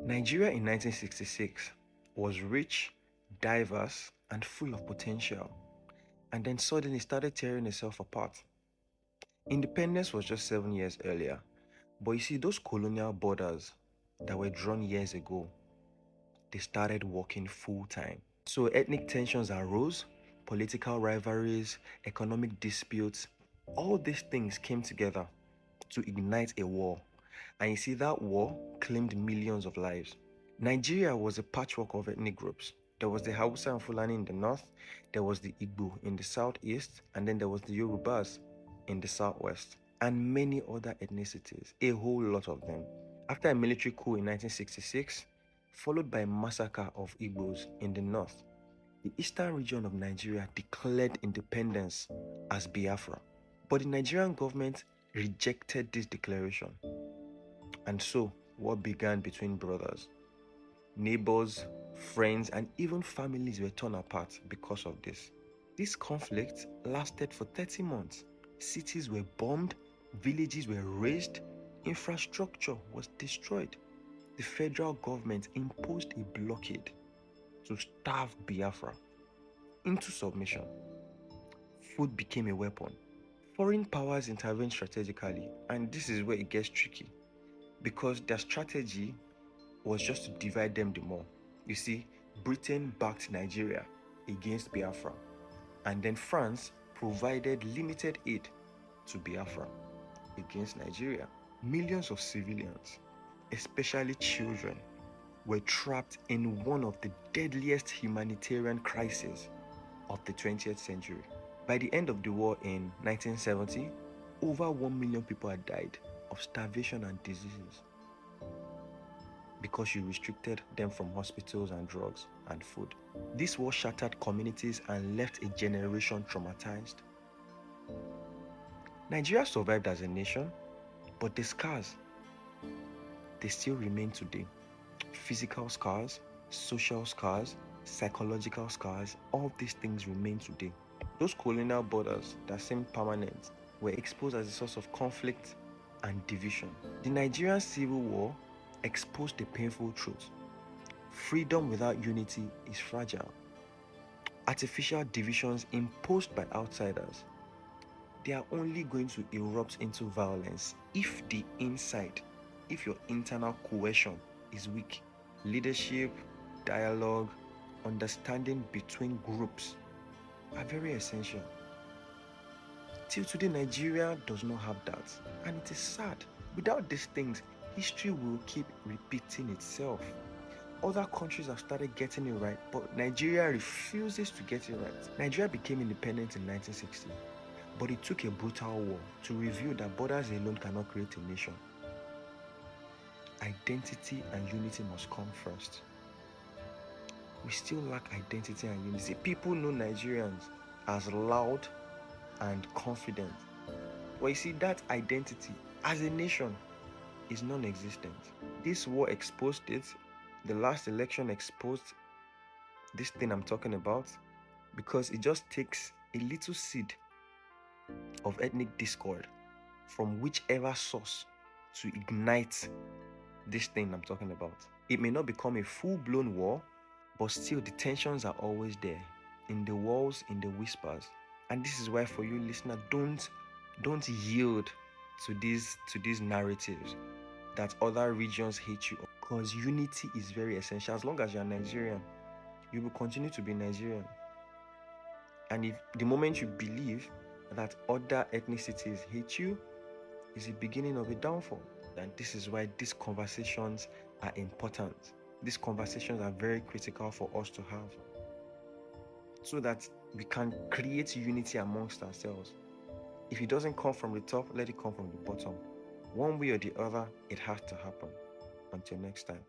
Nigeria in 1966 was rich, diverse, and full of potential, and then suddenly started tearing itself apart. Independence was just 7 years earlier, but you see, those colonial borders that were drawn years ago, they started working full time. So ethnic tensions arose, political rivalries, economic disputes, all these things came together to ignite a war. And you see, that war claimed millions of lives. Nigeria was a patchwork of ethnic groups. There was the Hausa and Fulani in the north, there was the Igbo in the southeast, and then there was the Yorubas in the southwest, and many other ethnicities, a whole lot of them. After a military coup in 1966, followed by a massacre of Igbos in the north, the eastern region of Nigeria declared independence as Biafra. But the Nigerian government rejected this declaration. And so, war began between brothers. Neighbors, friends, and even families were torn apart because of this. This conflict lasted for 30 months. Cities were bombed, villages were razed, infrastructure was destroyed. The federal government imposed a blockade to starve Biafra into submission. Food became a weapon. Foreign powers intervened strategically, and this is where it gets tricky, because their strategy was just to divide them the more. You see, Britain backed Nigeria against Biafra, and then France provided limited aid to Biafra against Nigeria. Millions of civilians, especially children, were trapped in one of the deadliest humanitarian crises of the 20th century. By the end of the war in 1970, over 1 million people had died of starvation and diseases because you restricted them from hospitals and drugs and food. This war shattered communities and left a generation traumatized. Nigeria survived as a nation, but the scars, they still remain today. Physical scars, social scars, psychological scars, all these things remain today. Those colonial borders that seemed permanent were exposed as a source of conflict and division. The Nigerian Civil War exposed the painful truth. Freedom without unity is fragile. Artificial divisions imposed by outsiders, they are only going to erupt into violence if your internal cohesion is weak. Leadership, dialogue, understanding between groups are very essential. Till today, Nigeria does not have that, and it is sad. Without these things, history will keep repeating itself. Other countries have started getting it right, but Nigeria refuses to get it right. Nigeria became independent in 1960, but it took a brutal war to reveal that borders alone cannot create a nation. Identity and unity must come first. We still lack identity and unity. People know Nigerians as loud and confident, but you see, that identity as a nation is non-existent. This war exposed it. The last election exposed this thing I'm talking about, because it just takes a little seed of ethnic discord from whichever source to ignite this thing I'm talking about. It may not become a full-blown war, but still the tensions are always there, in the walls, in the whispers. And this is why, for you listener, don't yield to these narratives that other regions hate you, because unity is very essential. As long as you're Nigerian, you will continue to be Nigerian. And if the moment you believe that other ethnicities hate you, is the beginning of a downfall. And this is why these conversations are important. These conversations are very critical for us to have, so that we can create unity amongst ourselves. If it doesn't come from the top, let it come from the bottom. One way or the other, it has to happen. Until next time.